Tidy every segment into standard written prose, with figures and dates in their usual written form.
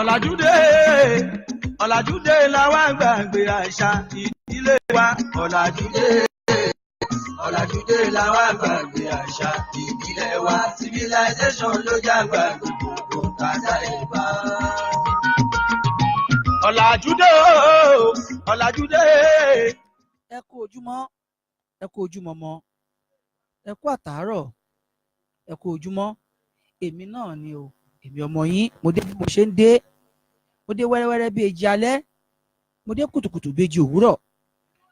ọ̀làjúdé ọ̀làjúdé làwa gbàgbé àṣà ìdílé wa ọ̀làjúdé ọ̀làjúdé làwa gbàgbé àṣà ìdílé wa civilization ló jágbá gbogbo tàdá ìbá. ọ̀làjúdé ọ̀làjúdé. ẹ kú ojúmọ́ ẹ kú ojúmọ́ mọ́ ẹ kú àtàárọ̀ ẹ kú ojúmọ́ èmi náà ni o èmi ọmọ yín mo dé bí mo ṣe ń dé mo dé wẹ́rẹ́wẹ́rẹ́ bí èjì alẹ́ mo dé kùtùkùtù bí èjì òwúrọ̀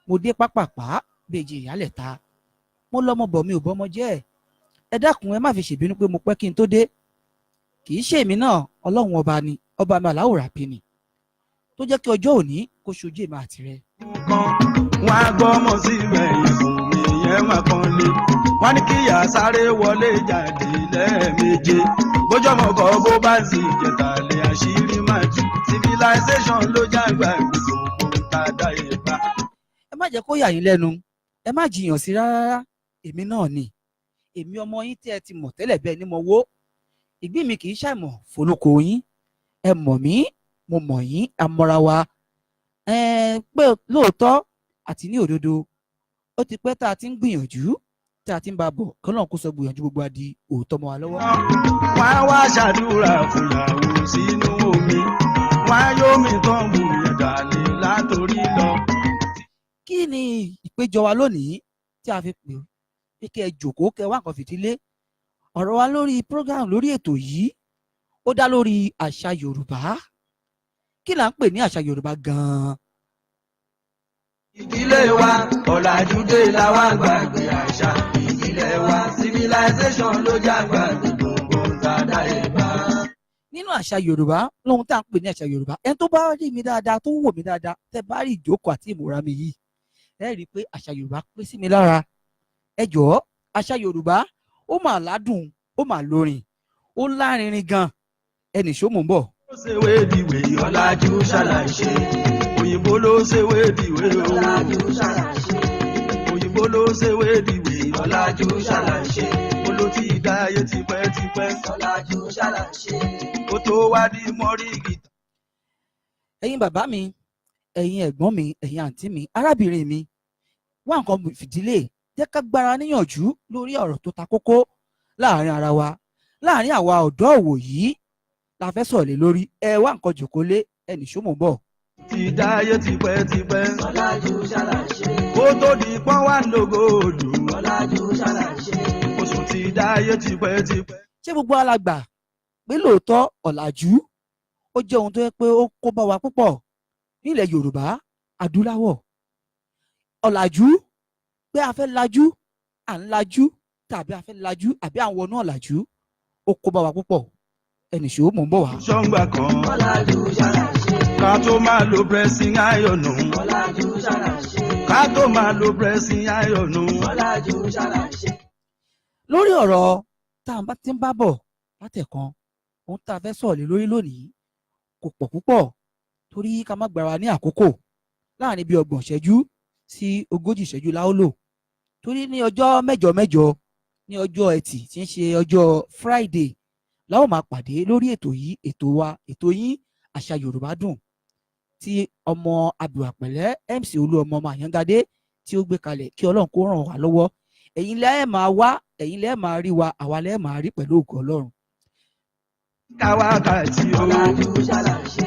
mo dé pápápá bí èjì ìyálẹ̀ta mo lọ́mọ bọ̀ mi ò bọ́mọ jẹ́ ẹ dákun ẹ má fi ṣèbínú pé mo pẹ́ kí n tó dé kì í ṣe èmi náà ọlọ́run ọba ni ọba mi aláwòrán bí ni tó jẹ́ kí ọjọ́ òní kó ṣojú èmi àti rẹ. wọn á gbọ́ ọmọ sí ẹ̀yìn fún mi yẹn wọn kan lé wọn ní kí ìyá sáré wọlé jáde lẹ́ẹ̀méje bójọ́mọ kọ́ bó bá sì jẹ̀ta lé àṣírí máa jù civilization ló jágbá gbogbo tàdá ìbá. ẹ má jẹ́ kó yà yín lẹ́nu ẹ má jiyàn sí rárá èmi náà ni èmi ọmọ yín tí ẹ ti mọ̀ tẹ́lẹ̀ bẹ́ẹ̀ ni mo wó ìgbín mi kì í ṣàìmọ̀ fólókò yín ẹ mọ̀ mí mo mọ̀ yín amọ́ra wa pé lóòótọ́ àti ní òdodo ó ti pẹ́ tá a ti ń gbìyànjú tá a ti ń bá bọ̀ kọ́nà kó sọ gbìyànjú gbogbo adi òótọ́ mọ́ wa lọ́wọ́. wọ́n á wá ṣàdúrà fúyàwó sínú omi wọ́n á yómi tán bùyàn dàlè látòrí lọ. kí ni ìpéjọ wa lónìí tí a fi pè é kẹ́ ẹ jòkó kẹ́ ẹ wá nǹkan fìdílé ọ̀rọ̀ wa lórí program lórí ètò yìí ó dá lórí àṣà Yorùbá kí là ń pè ní àṣà Yorùbá gan-an. ìdílé wa ọ̀làjúdé làwa gbàgbé àṣà ìdílé wa civilization ló jágbá gbogbo tàdá ìbá. nínú àṣà Yorùbá lóhun tá à ń pè ní àṣà Yorùbá ẹni tó bá rí mi dáadáa tó wò mí dáadáa tẹ́ bá rí ìjókòó àti ìmúra mi yìí ẹ rí i pé àṣà Yorùbá pín sí mi lára ẹ jọ̀ọ́ àṣà Yorùbá ó mà ládùn ó mà lórin ó lárinrin gan ẹnì ṣó mò ń bọ̀. ó ṣe wéèdìwé ọ̀làjú ṣàlàyé òyìnbó ló ṣe wéèdìwé ọ̀làjú ṣàlàyé òyìnbó ló ṣe wéèdìwé ọ̀làjú ṣàlàyé olótì ìdáyé tipẹ́tipẹ́ ọ̀làjú ṣàlàyé kó tó wá di mọ́rígì. ẹ̀yin bàbá mi ẹ̀yin ẹ̀gbọ́n mi ẹ̀yin àǹtí mi arábìnrin mi wá nǹkan fìdílé jẹ́ ká gbára níyànjú lórí ọ̀rọ̀ tó ta kókó láàrin ara wa láàrin àwa ọ̀dọ́ òwò yìí la fẹ́ sọ̀rọ̀ lé lórí ẹ wá nǹkan jòkó lé ẹnì ṣó mò ń bọ̀. ti dáyé tipẹ́tipẹ́ ọ̀làjú ṣàlàyé kó tó di pọ́n wá lógóòlù ọ̀làjú ṣàlàyé oṣù ti dáyé tipẹ́tipẹ́. ṣé gbogbo alàgbà pé lóòótọ́ ọ̀làjú ó jẹ́ ohun tó yẹ pé ó kó bá wa púpọ̀ nílẹ̀ Yorùbá adúláwọ̀ ọ̀làjú pé a fẹ́ lajú à ń lajú tàbí a fẹ́ lajú àbí àwọn náà lajú ó kó bá wa púpọ̀ ẹnì ṣó mò ń bọ̀ wá. sọ́ngbà kan ọ̀làjú ṣàlàyé ká tó máa lo pressing iron ọ̀làjú ṣàlàyé ká tó máa lo pressing iron ọ̀làjú ṣàlàyé. lórí ọ̀rọ̀ tá a bá ti ń bá bọ̀ látẹ̀kan ohun tá a fẹ́ sọ̀rọ̀ lé lórí lónìí kò pọ̀ púpọ̀ torí ká má gbára ní àkókò láàrin bíi 30 ìṣẹ́jú sí 40 ìṣẹ́jú la ó lò torí ní ọjọ́ mẹ́jọ mẹ́jọ ní ọjọ́ ẹtì tí ń ṣe ọjọ́ Friday la ó máa pàdé lórí ètò yìí ètò wa ètò yín àṣà Yorùbá dùn tí ọmọ Abìwàpẹ̀lẹ́ MC Olúọmọ ọmọ Àyàngadé tí ó gbé kalẹ̀ kí Ọlọ́run kó ràn wá lọ́wọ́ ẹ̀yin lẹ́ẹ̀ máa wá ẹ̀yin lẹ́ẹ̀ máa rí wa àwa lẹ́ẹ̀ máa rí pẹ̀lú ògo Ọlọ́run. káwákàtí ọ̀làjú ṣàlàyé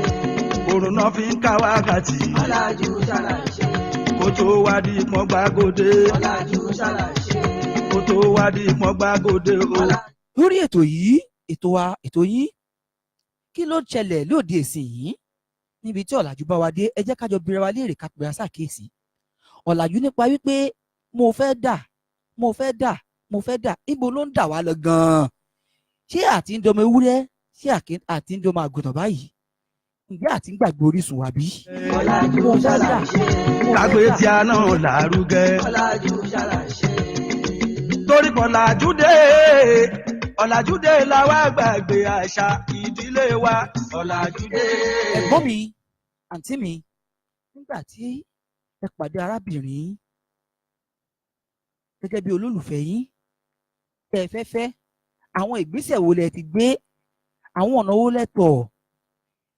òrùn náà fi ń káwákàtí ọ̀làjú ṣàlàyé kó tó wá di pọ́n gbàgòdè ọ̀làjú ṣàlàyé kó tó wá di pọ́n gbàgòdè o. lórí ètò yìí ètò wa ètò yín kí ló ṣẹlẹ̀ lóde ìsìn yìí níbi tí ọ̀làjú bá wa dé ẹ jẹ́ ká jọ bira wa léèrè ká pèrè àṣàkíyèsí ọ̀làjú nípa wípé mo fẹ́ dà mo fẹ́ dà mo fẹ́ dà ibo ló ń dà wá lọ gan-an ṣé àti ń dọmọ ewúrẹ́ ṣé àti ń dọmọ àgùntàn báyìí ǹjẹ́ àti ń gbàgbé orísun wa bí. ọ̀làjú ṣàlàyé kágbé tí a náà lárugẹ ọ̀làjú ṣàlàyé torí kan ọ̀làjúdé ọ̀làjúdé làwa gbàgbé àṣà ìdílé wa ọ̀làjúdé. ẹ̀gbọ́n mi àǹtí mi nígbà tí ẹ pàdé arábìnrin gẹ́gẹ́ bí olólùfẹ́ yín tẹ́ ẹ fẹ́ fẹ́ àwọn ìgbésẹ̀ wo lẹ ti gbé àwọn ọ̀nà wo lẹ tọ̀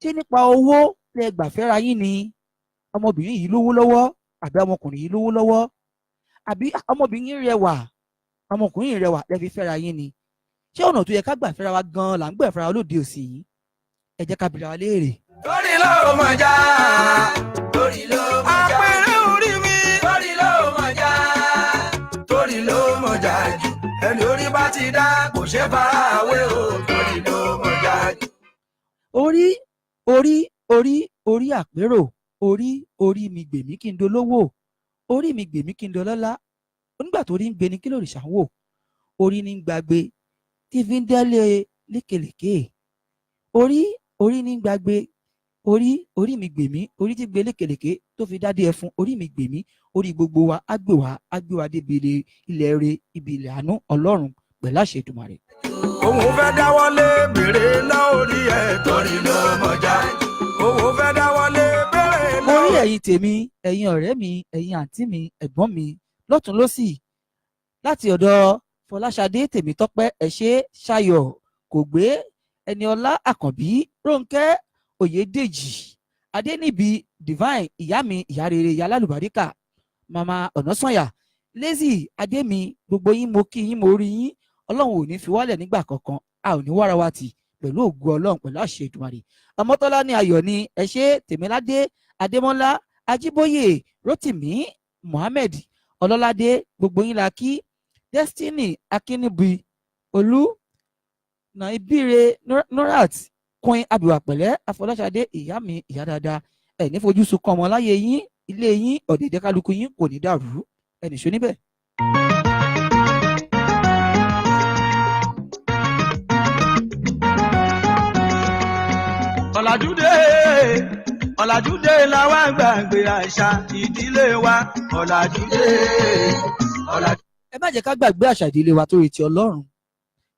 tí ṣé nípa owó tẹ gbà fẹ́ra yín ni ọmọbìnrin yìí lówó lọ́wọ́ àbí ọmọkùnrin yìí lówó lọ́wọ́, àbí ọmọbìnrin rẹwà ọmọkùnrin yìí rẹwà lẹ fi fẹ́ra yín ni? ṣé ọ̀nà tó yẹ ká gbà fẹ́ra wa gan-an là ń gbà fẹ́ra wa lóde òsì yìí? ẹ jẹ́ ká bìrà wa léèrè. torí ló mọ̀ já torí ló mọ̀ já àpẹẹrẹ orí mi torí ló mọ̀ já torí ló mọ̀ já jù ẹni orí bá ti dá kò ṣe farawé o torí ló mọ̀ já jù. orí àpérò, orí mi gbèmí kí n dolówó, orí mi gbèmí kí n dolọ́lá. nígbà tó rí ń gbé ni kí lòrìṣà ń wò? orí ní ń gbàgbé tí fi ń délé lékelèké. orí ní ń gbàgbé, orí mi gbèmí, orí tí gbé lékelèké tó fi dádé ẹfun. orí mi gbèmí, orí gbogbo wa á gbé wa débi ilẹ̀ rẹ̀, ibi ilẹ̀ àánú Ọlọ́run pẹ̀lú àṣẹ Èdùmàrè. òun fẹ́ dáwọ́lé bèrè náà orí ẹ̀ torí ló mọ̀ já òun fẹ́ dáwọ́lé bèrè náà. mo rí ẹ̀yin tèmi, ẹ̀yin ọ̀rẹ́ mi, ẹ̀yin àǹtí mi, ẹ̀gbọ́n mi lọ́tún lọ́sì, láti ọ̀dọ̀ Fọláṣadé Tèmítọ́pẹ́, ẹ̀ṣẹ́ Ṣayọ̀ Kògbé, Ẹniọlá Àkànbí, Rónkẹ́ Oyèdèjì, Adéníbi Divine, ìyá mi, ìyá rere, ìyá lálùbáríkà, Màmá Ọ̀nàsànyà, Lazy Adémi, gbogbo yín mo kí yín, mo rí yín. Ọlọ́run ò ní fi wálẹ̀ nígbà kankan, a ò ní wára wa tì pẹ̀lú ògo Ọlọ́run pẹ̀lú àṣẹ Èdùmàrè. Ọmọ́tọ́lá ní ayọ̀ ni, ẹ̀ṣẹ́ Tèmiládé, Adémọ́lá, Ajíbóyè, Rótìmí, Mohammed, Ọlọ́ládé, gbogbo yín la kí. Destiny Akínníbi, Olú Naibire, Nurat, Queen Abiwapele, Afọláṣadé, ìyá mi, ìyá dáadáa. ẹ ní fojú sunkún ọmọ láyé yín, ilé yín, ọ̀dẹ̀dẹ̀ kálukú yín kò ní dàrú, ẹ nìṣó níbẹ̀. ọ̀làjúdé làwa gbàgbé àṣà ìdílé wa ọ̀làjúdé. ẹ má jẹ́ ká gbàgbé àṣà ìdílé wa torí ti Ọlọ́run,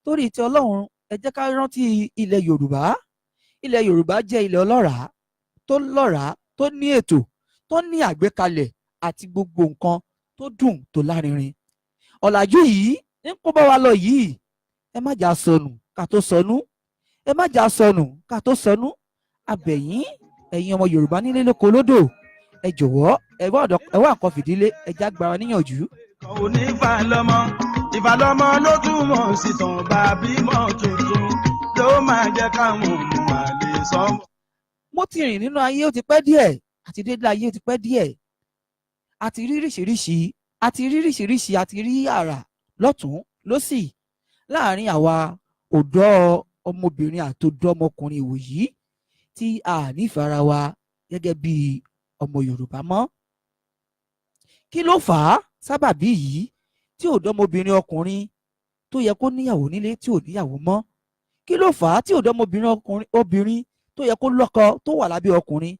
torí ti Ọlọ́run. ẹ jẹ́ ká rántí ilẹ̀ Yorùbá. ilẹ̀ Yorùbá jẹ́ ilẹ̀ ọlọ́ràá, tó ní ètò, tó ní àgbékalẹ̀ àti gbogbo nǹkan tó dùn tó lárinrin. ọ̀làjú yìí ń kó bá wa lọ yìí. ẹ má jà sọnù ká tó sọnù, ẹ má jà sọnù ká tó sọnù. abẹ̀yìn ẹ̀yin ọmọ Yorùbá nílé lóko lódò, ẹ jọ̀wọ́ ẹ wá nǹkan fìdílé, ẹ já gbára níyànjú. òní ìfàlọ́mọ ló túmọ̀ sí tàn bá bímọ tuntun ló máa jẹ́ káwọn olùwà lè sọmọ. mo ti rìn nínú ayé ó ti pẹ́ díẹ̀, àti dédé ayé ó ti pẹ́ díẹ̀, àti rí ríṣiríṣi, àti rí àrà lọ́tún lósì láàrin àwa ọ̀dọ́ ọmọbìnrin àti ọ̀dọ́ ọmọkùnrin ìwòyí tí a nífẹ̀ẹ́ ara wa gẹ́gẹ́ bí ọmọ Yorùbá mọ́. kí ló fà á sábàbí yìí tí ọ̀dọ́mọbìnrin ọkùnrin tó yẹ kó níyàwó nílé tí ò níyàwó mọ́? kí ló fà á tí ọ̀dọ́mọbìnrin obìnrin tó yẹ kó lọ́kọ tó wà lábẹ́ ọkùnrin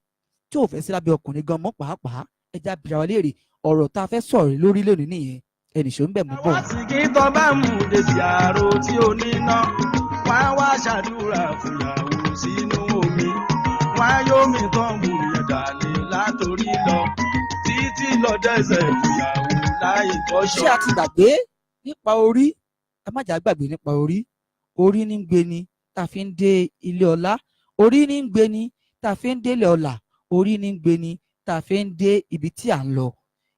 tí ò fẹ́ sí lábẹ́ ọkùnrin gan mọ́ pàápàá? ẹja bìrà wa léèrè, ọ̀rọ̀ tá a fẹ́ sọ̀rọ̀ lórí lónìí nìyẹn. ẹnìṣó ń bẹ̀ mú bọ̀. àwọn sì kí tó bá mú dèsì àrò tí ó níná, wọ́n á wá ṣàdúrà fúyàwó sínú omi, wọ́n á yóò mi tán mú ìdàlẹ̀ látòrí lọ títí lọ dẹ́sẹ̀ fúyàwó láì kọ́ṣọ́. ṣé a ti gbàgbé nípa orí? ẹ má jà gbàgbé nípa orí. orí ní ń gbé ni tá a fi ń dé ilé ọlá, orí ní ń gbé ni tá a fi ń délé ọlà, orí ní ń gbé ni tá a fi ń dé ibi tí à ń lọ.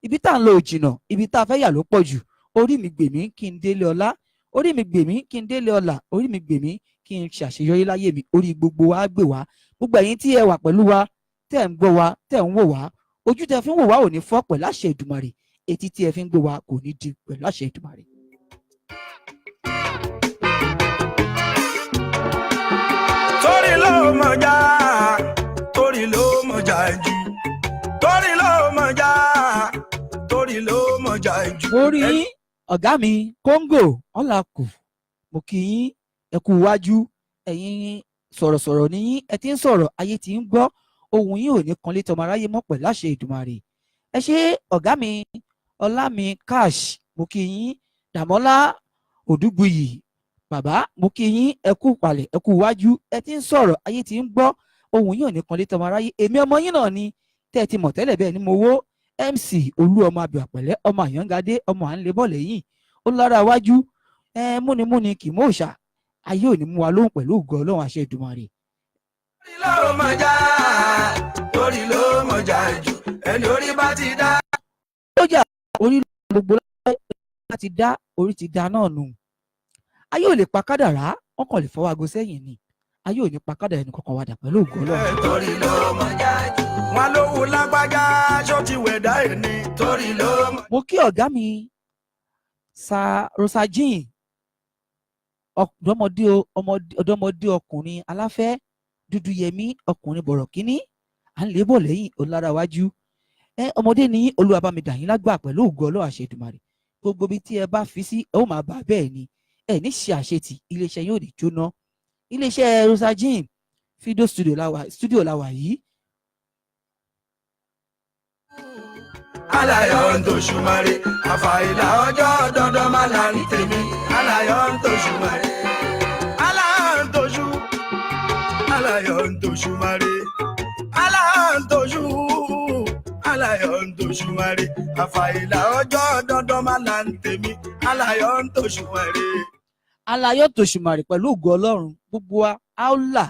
ibi tá à ń lọ ò jìnnà, ibi tá a fẹ́ yà ló pọ̀ jù. orí mi gbèmí kí n délé ọlá, orí mi gbèmí kí n délé ọlà, orí mi gbèmí kí n ṣàṣeyọrí láyé mi. orí gbogbo wa gbè wá. gbogbo ẹ̀yin tí ẹ wà pẹ̀lú wa, tẹ́ ń gbọ́ wa, tẹ́ ń wò wá, ojú tẹ́ fi ń wò wá ò ní fọ́ pẹ̀lú àṣẹ Èdùmàrè, etí tí ẹ fi ń gbọ́ wa kò ní di pẹ̀lú àṣẹ Èdùmàrè. torí ló mọ̀ já torí ló mọ̀ já jù torí ló mọ̀ já torí ló mọ̀ já jù. mo rí ọ̀gá mi Kóńgò ọ̀làkù, mo kí yín, ẹ kú iwájú. ẹ̀yin sọ̀rọ̀sọ̀rọ̀ ni yín, ẹ ti ń sọ̀rọ̀, ayé ti ń gbọ́, ohùn yín ò ní kan létí ọmọ aráyé mọ́ pẹ̀lú àṣẹ Èdùmàrè. ẹ ṣé ọ̀gá mi Ọlámi Cash, mo kí yín. Dàmọ́lá Òdúgbùyì, bàbá mo kí yín, ẹ kú palẹ̀, ẹ kú iwájú, ẹ ti ń sọ̀rọ̀, ayé ti ń gbọ́, ohùn yín ò ní kan létí ọmọ aráyé. èmi ọmọ yín náà ni, tẹ́ ẹ ti mọ̀ tẹ́lẹ̀ bẹ́ẹ̀ ni mo wó MC Olúọmọabiwapele, ọmọ àyàngadé, ọmọ à ń lé bọ́ọ̀lù yìí, ó lára iwájú, múnimúni kì í mú òòṣà, ayé ò ní mú wa lóhùn pẹ̀lú ògo Ọlọ́run àṣẹ Èdùmàrè. ló mọ̀já torí ló mọ̀já jù ẹni orí bá ti dá. lójà orí gbogbo láti dá orí ti dá náà nù. ayé ò lè pa kádàrá, wọn kàn lè fọwọ́ aago sẹ́yìn ni. ayé ò ní pa kádàrá ẹnì kankan wàdà pẹ̀lú ògo Ọlọ́run. torí ló mọ̀já jù. wọn lówó lágbájá aṣọ ti wẹ̀dá ẹ̀ ni torí ló mọ̀. mo kí ọ̀gá mi Rosajin, ọ̀dọ́mọdé ọkùnrin aláfẹ́, dúdú yẹmí ọkùnrin bọ̀rọ̀ kíní, à ń lébọ̀ lẹ́yìn olára wájú. ọmọdé ní Olúwa bá mi dà yín lágbà pẹ̀lú ògo Ọlọ́run àṣẹdùmarè. gbogbo ibi tí ẹ bá fi sí ẹ ó máa bá bẹ́ẹ̀ ni, ẹ ní ṣe àṣetì, iléeṣẹ́ yóò ní jóná. iléeṣẹ́ Rosajin fídíò studio la wà yìí. alayọ̀ ń tó ṣùmọ̀rẹ́ àfàìlà ọjọ́ dandan máa là ń tèmi. alayọ̀ ń tó ṣùmọ̀rẹ́ alayọ̀ ń tó ṣù alayọ̀ ń tó ṣùmọ̀rẹ́ alayọ̀ ń tó ṣù alayọ̀ ń tó ṣùmọ̀rẹ́ àfàìlà ọjọ́ dandan máa là ń tèmi. alayọ̀ ń tó ṣùmọ̀rẹ́. alayọ̀ ń tó ṣùmọ̀rẹ́ pẹ̀lú ògo Ọlọ́run, gbogbo wa á ó là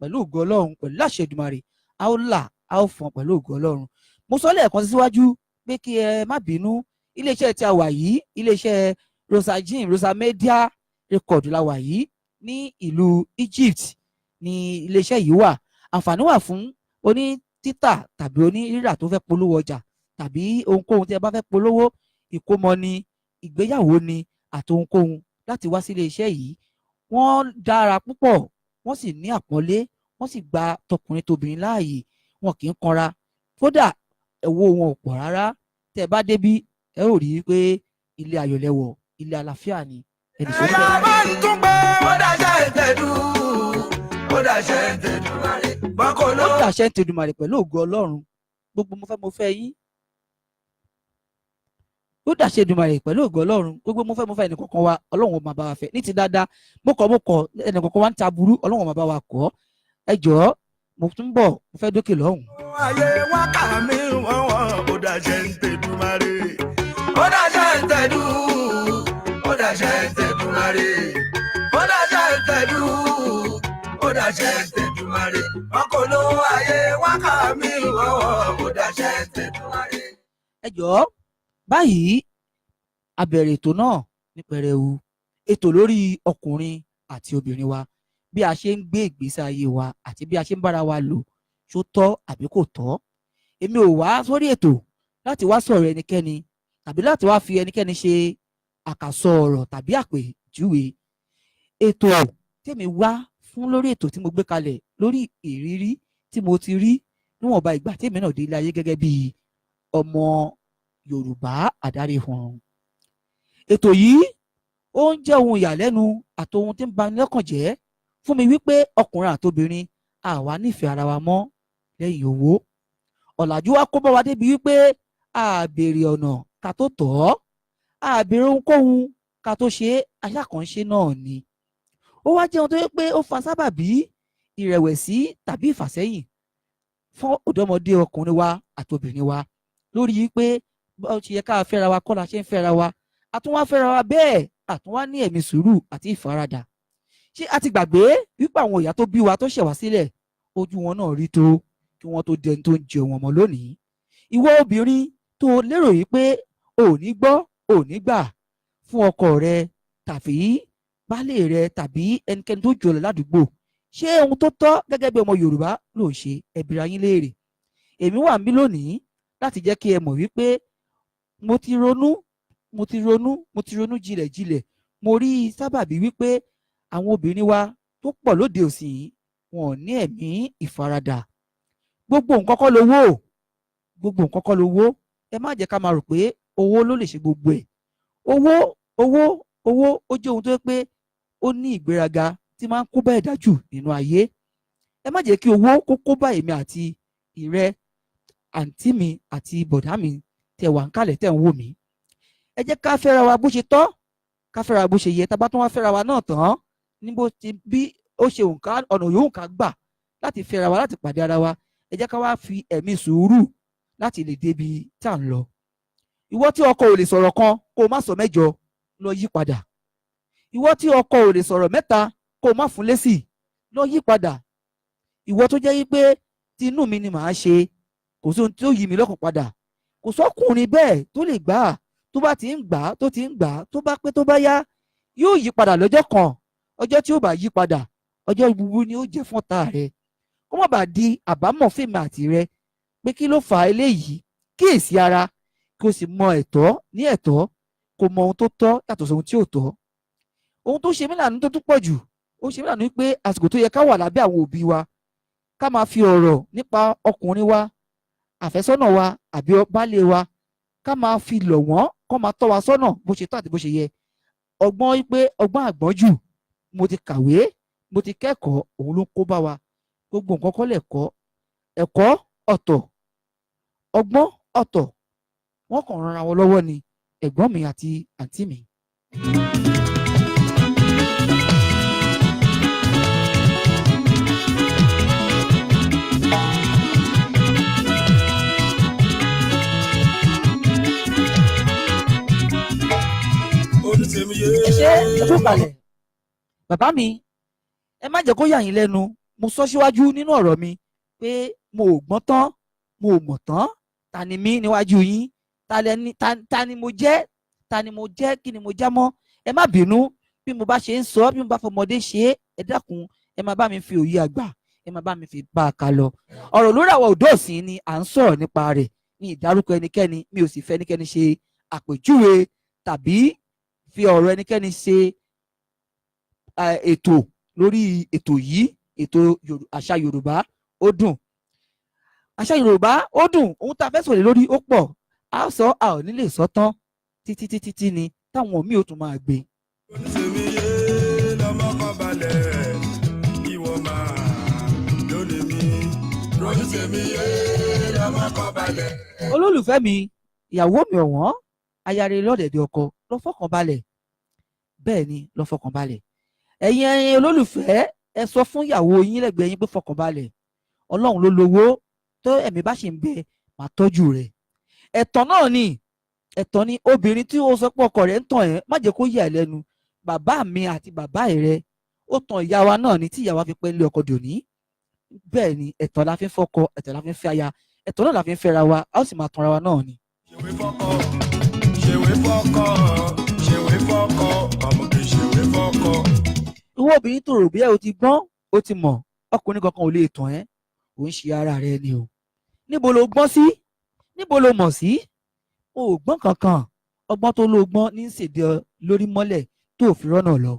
pẹ̀lú ògo Ọlọ́run, pẹ̀lú àṣẹ Èdùmàrè á ó là á ó fọn pẹ̀lú ògo Ọlọ́run. mo sọ lẹ́ẹ̀kan síwájú pé kí ẹ má bínú, iléeṣẹ́ tí a wà yìí, iléeṣẹ́ Rosajin Rosamedia record la wà yìí ní ìlú Egypt ní iléeṣẹ́ yìí wà. àǹfààní wà fún oní títà tàbí oní rírà tó fẹ́ polówó ọjà tàbí ohunkóhun tí ẹ bá fẹ́ polówó, ìkómọ ni, ìgbéyàwó ni àti ohunkóhun, láti wá sí iléeṣẹ́ yìí. wọ́n dára púpọ̀, wọ́n sì ní àpọ́nlé, wọ́n sì gba tọkùnrin tóbìnrin láàyè, wọn kì í kanra, kódà ẹ̀wọ̀ wọn ò pọ̀ rárá. tẹ́ ẹ bá débí ẹ ó rí i pé ilé ayọ̀lẹ́wọ̀, ilé àlàáfíà ni. ẹnì sọ ẹ̀yà bá ń tún pé ó dàṣẹ́ ìtẹ̀dú ó dàṣẹ́ ìtẹ̀dú bọ́kọ̀ ló. ó dàṣẹ́ ìtẹ̀dùmarè pẹ̀lú ògo Ọlọ́run. gbogbo mo fẹ́ yín. ó dàṣẹ́ ìdùmarè pẹ̀lú ògo Ọlọ́run. gbogbo mo fẹ́ ẹnì kankan wa Ọlọ́run ó máa bá wa fẹ́ ní ti dáadáa. mo kọ̀ ẹnì kankan wa ń ta burú, Ọlọ́run ó máa bá wa kọ́. ẹ jọ̀ọ́ mo tún bọ̀, mo fẹ́ dókè lọ́hùn. ayé wọn kà mí wọ́n ó dàṣẹ́ ìtẹ̀dùmarè ó dàṣẹ́ ìtẹ̀dú ó dàṣẹ́ ìtẹ̀dùmarè ó dàṣẹ́ ìtẹ̀dú ó dàṣẹ́ ìtẹ̀dùmarè ọkọ̀ ló ayé wọn kà mí wọ́n ó dàṣẹ́ ìtẹ̀dùmarè. ẹ jọ̀ọ́ báyìí a bẹ̀rẹ̀ ètò náà ní pẹrẹwu, ètò lórí ọkùnrin àti obìnrin wa, bí a ṣe ń gbé ìgbésí ayé wa àti bí a ṣe ń bára wa lò, ṣó tọ́ àbí kò tọ́. èmi ò wá sórí ètò láti wá sọ̀rọ̀ ẹnikẹ́ni tàbí láti wá fi ẹnikẹ́ni ṣe àkàsọ ọ̀rọ̀ tàbí àpèjúwe. ètò tèmi wá fún lórí ètò tí mo gbé kalẹ̀ lórí ìrírí tí mo ti rí níwọ̀nba ìgbà tèmi náà dé ilé ayé gẹ́gẹ́ bí ọmọ Yorùbá àdáríhùn. ètò yìí ó ń jẹ́ ohun ìyàlẹ́nu àti ohun tí ń bani lọ́kàn jẹ́ fún mi wípé ọkùnrin àtobìnrin àwa nífẹ̀ẹ́ ara wa mọ́ lẹ́yìn owó. ọ̀làjú wa kó bá wa débi wípé a béèrè ọ̀nà ká tó tọ̀ ọ́, a béèrè ohunkóhun ká tó ṣe é, aṣàkànṣe náà ni. ó wá jẹ́ ohun tó yẹ pé ó fa sábàbí ìrẹ̀wẹ̀sì tàbí ìfàsẹ́yìn fún ọ̀dọ́mọdé ọkùnrin wa àtobìnrin wa lórí pé bó ṣe yẹ ká fẹ́ra wa kọ́ la ṣe ń fẹ́ra wa, àtúnwá fẹ́ra wa bẹ́ẹ̀ àtúnwá ní ẹ̀mí sùúrù àti ìfaradà. ṣé a ti gbàgbé wípé àwọn ìyá tó bí wa tó ṣẹ̀ wá sílẹ̀ ojú wọn náà rí tó kí wọ́n tó dẹni tó ń jẹ wọn mọ́ lónìí. ìwọ obìnrin tó lérò yìí pé ò ní gbọ́ ò ní gbà fún ọkọ rẹ tàbí baálé rẹ tàbí ẹnikẹ́ni tó jọlọ ládùúgbò, ṣé ohun tó tọ́ gẹ́gẹ́ bí ọmọ Yorùbá ló ń ṣe? ẹ bira yín léèrè. èmi wà mí lónìí láti jẹ́ kí ẹ mọ̀ wípé mo ti ronú jinlẹ̀. mo rí sábàbí wípé àwọn obìnrin wa tó pọ̀ lóde òsì yìí wọn ò ní ẹ̀mí ìfaradà. gbogbo nǹkan kọ́ lówó, ẹ má jẹ́ ká máa rò pé owó ló lè ṣe gbogbo ẹ̀. owó ó jẹ́ ohun tó yẹ pé ó ní ìgbéraga tí máa ń kó bá ẹ̀dá jù nínú ayé. ẹ má jẹ́ kí owó kó kó bá èmi àti ìrẹ, àǹtí mi àti bọ̀dá mi tẹ̀ wà ń kálẹ̀ tẹ̀ ń wò mí. ẹ jẹ́ ká fẹ́ra wa bó ṣe tọ́, ká fẹ́ra wa bó ṣe yẹ. tá a bá tún wá fẹ́ra wa náà tán ní bó ti bí ó ṣe ọ̀nà yòówù ká gbà láti fẹ́ra wa, láti pàdé ara wa, ẹ jẹ́ ká wá fi ẹ̀mí sùúrù láti lè débi tá à ń lọ. ìwọ tí ọkọ ò lè sọ̀rọ̀ kan kó o má sọ mẹ́jọ, lọ yí padà. ìwọ tí ọkọ ò lè sọ̀rọ̀ mẹ́ta kó o má fún lésì, lọ yí padà. ìwọ tó jẹ́ wípé tinú mi ni màá ṣe, kò sí ohun tí ó yí mi lọ́kàn padà. Kò sọ́kùnrin bẹ́ẹ̀ tó lè gbà á, tó bá ti ń gbà á, tó ti ń gbà á, tó bá pẹ́ tó bá yá yóò yí padà lọ́jọ́ kan. Ọjọ́ tí ó bá yí padà, ọjọ́ búburú ni ó jẹ́ fún ọ̀tá rẹ. Kó má bàa di àbámọ̀ fèmí àti rẹ pé kí ló fà á eléyìí. Kíyèsí ara kí o sì mọ ẹ̀tọ́ ní ẹ̀tọ́, kó mọ ohun tó tọ́ yàtọ̀ sí ohun tí ò tọ́. Ohun tó ṣe mí láàánú tó tún pọ̀ jù, ó ṣe mí láàánú pé àsìkò tó yẹ ká wà lábẹ́ àwọn òbí wa, ká máa fi ọ̀rọ̀ nípa ọkùnrin wa, àfẹ́sọ́nà wa àbí baálé wa, ká máa fi lọ̀ wọ́n, kó máa tọ́ wa sọ́nà bó ṣe tọ́ àti bó ṣe yẹ. Ọgbọ́n wípé ọgbọ́n àgbọ́njù, mo ti kàwé, mo ti kẹ́kọ̀ọ́, òun ló ń kó bá wa. Gbogbo nǹkan kọ́ lẹ̀kọ́, ẹ̀kọ́ ọ̀tọ̀, ọgbọ́n ọ̀tọ̀, wọ́n kàn ran ara wọn lọ́wọ́ ni, ẹ̀gbọ́n mi àti àǹtí mi. Ẹ ṣe ẹkú kalẹ̀ bàbá mi, ẹ má jẹ́ kó yà yín lẹ́nu. Mo sọ síwájú nínú ọ̀rọ̀ mi pé mo ò gbọ́n tán, mo ò mọ̀ tán. Ta ni mí níwájú yín? Ta ni mo jẹ́? Ta ni mo jẹ́? Kí ni mo já mọ́? Ẹ má bínú bí mo bá ṣe ń sọ, bí mo bá fọmọdé ṣe é, ẹ dákun ẹ má bá mi fi òye àgbà, ẹ má bá mi fi bá a kà lọ. Ọ̀rọ̀ lórí àwọn ọ̀dọ́ ọ̀sìn ni à ń sọ̀rọ̀ nípa rẹ̀. Mi ìdárúkọ ẹnikẹ́ni, mi ò sì fẹ́ ẹnikẹ́ni ṣe àpèjúwe tàbí fi ọ̀rọ̀ ẹnikẹ́ni ṣe ètò lórí ètò yìí. Ètò àṣà Yorùbá ó dùn, àṣà Yorùbá ó dùn. Ohun tá a fẹ́ sọ̀rọ̀ lórí ó pọ̀, a sọ a ò ní lè sọ tán títí ni táwọn míì ó tún máa gbé. Oníṣèmi yé lọ́mọ kan balẹ̀, ìwọ máa lónìí mi. Oníṣèmi yé lọ́mọ kan balẹ̀. Olólùfẹ́ mi, ìyàwó mi ọ̀wọ́n, ayáre lọ́dẹ̀dẹ̀ ọkọ, lọ fọkàn balẹ̀. Bẹ́ẹ̀ ni, lọ fọkàn balẹ̀. Ẹ̀yin olólùfẹ́, ẹ sọ fún ìyàwó yín lẹ́gbẹ̀ẹ́ yín pé fọkàn balẹ̀. Ọlọ́run ló lówó, tó ẹ̀mí bá ṣe ń bẹ máa tọ́jú rẹ̀. Ẹ̀tàn náà ni, ẹ̀tàn ni. Obìnrin tí ó sọ pé ọkọ rẹ̀ ń tàn ẹ́, má jẹ́ kó yà ẹ́ lẹ́nu. Bàbá mi àti bàbá rẹ̀ ó tan ìyá wa náà ni tí ìyá wa fi pẹ́ lé ọkọ dòní. Bẹ́ẹ̀ ni, ẹ̀tàn la fi ń fọkọ, ẹ̀tàn la fi ń fẹ́ aya, ẹ̀tàn náà la fi ń fẹ́ra wa, a ó sì máa tanra wa náà ni. Ṣèwé fọ́kọ, ṣèwé fọ́kọ, ṣèwé fọ́kọ, ọmọ kì í ṣèwé fọ́kọ. Ìwọ obìnrin tó rò bí ẹ o ti gbọ́n, o ti mọ̀, ọkùnrin kankan ò lè tàn ẹ́, ò ń ṣe ara rẹ ni o. Níbo lo gbọ́n sí? Níbo lo mọ̀ sí? O ò gbọ́n kankan. Ọgbọ́n tó ló gbọ́n ní ṣèdè lórí mọ́lẹ̀ tó fi rọ́nà lọ.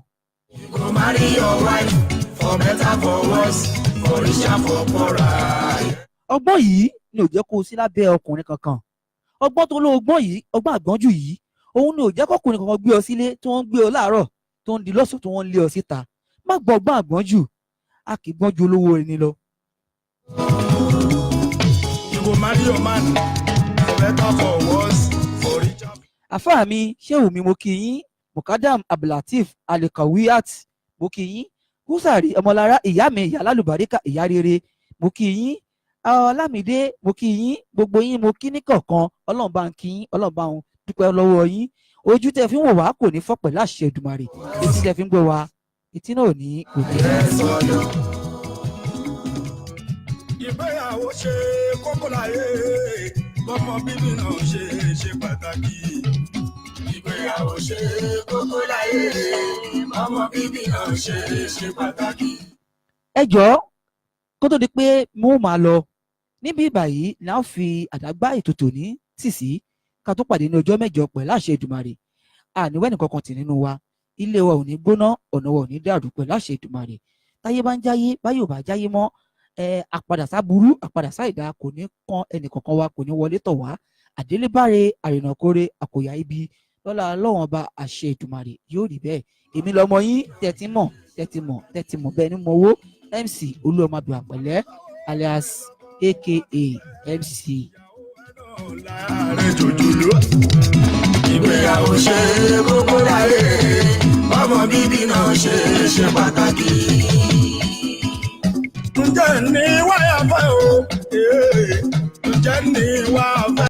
You go marry your wife for better for worse, for richer for poorer. Ọgbọ́n yìí ni ò jẹ́ kó o sí lábẹ́ ọkùnrin kankan. Ọgbọ́n tó ló gbọ́n yìí, ọgbọ́n àgbọ́njù yìí, òun ni ò jẹ́ kọ́kùnrin kankan gbé ọ sílé tí wọ́n ń gbé ọ láàárọ̀ tó ń di lọ́sàn tó wọ́n ń lé ọ síta. Má gbọ́ ọgbọ́n àgbọ́njù, a kì í gbọ́n ju olówó ẹni lọ. You go marry your man for better for worse, for richer. Àfáà mi, ṣéwù mi, mo kí yín. Mukadam Abdulateef Alekawiyat, mo kí yín. Húsàrí ọmọlára, ìyá mi, ìyá lálùbáríkà, ìyá rere, mo kí yín. Ọlámídé, mo kí yín. Gbogbo yín mo kí ní kọ̀ọ̀kan. Ọlọ́run bá ń kí yín, Ọlọ́run bá ń dúpẹ́ lọ́wọ́ yín. Ojú tẹ́ fi ń wò wá kò ní fọ́ pẹ̀lú àṣẹ Èdùmàrè. Etí tẹ́ fi ń gbọ́ wa, etí náà ò ní kò ní. Ìgbéyàwó ṣe kókó láyé, ọmọ bíbí náà ṣe pàtàkì. Ìgbéyàwó ṣe kókó láyé, ọmọ bíbí náà ṣe pàtàkì. Ẹ jọ̀ọ́, kó tó di pé mo máa lọ, níbí báyìí la ó fi àdágbá ètò tòní tì sí, ká tó pàdé ní ọjọ́ mẹ́jọ pẹ̀lú àṣẹ Èdùmàrè. Àníwẹ́nì kankan tì nínú wa, ilé wa ò ní gbóná, ọ̀nà wa ò ní dàrú pẹ̀lú àṣẹ Èdùmàrè. Táyé bá ń jáyé, báyìí ò bá jáyé mọ́, àpadà sáburú, àpadà sáìdá kò ní kan ẹnì kankan wa, kò ní wọlé tọ̀ wá. Àdélébáre, àrìnàkóre, àkòyà ibi, lọ́lá Ọlọ́run ọba àṣẹ Èdùmàrè yóò rí bẹ́ẹ̀. Èmi lọmọ yín tẹ́tí mọ̀ bẹ́ẹ̀ ni mo wó MC Olúọmọabíwapele alias aka MC. Ìgbéyàwó ṣe kókó láyé, ọmọ bíbí náà ṣe pàtàkì. Ǹjẹ́ ní wáyà fẹ́ o? Ǹjẹ́ ní wáyà fẹ́?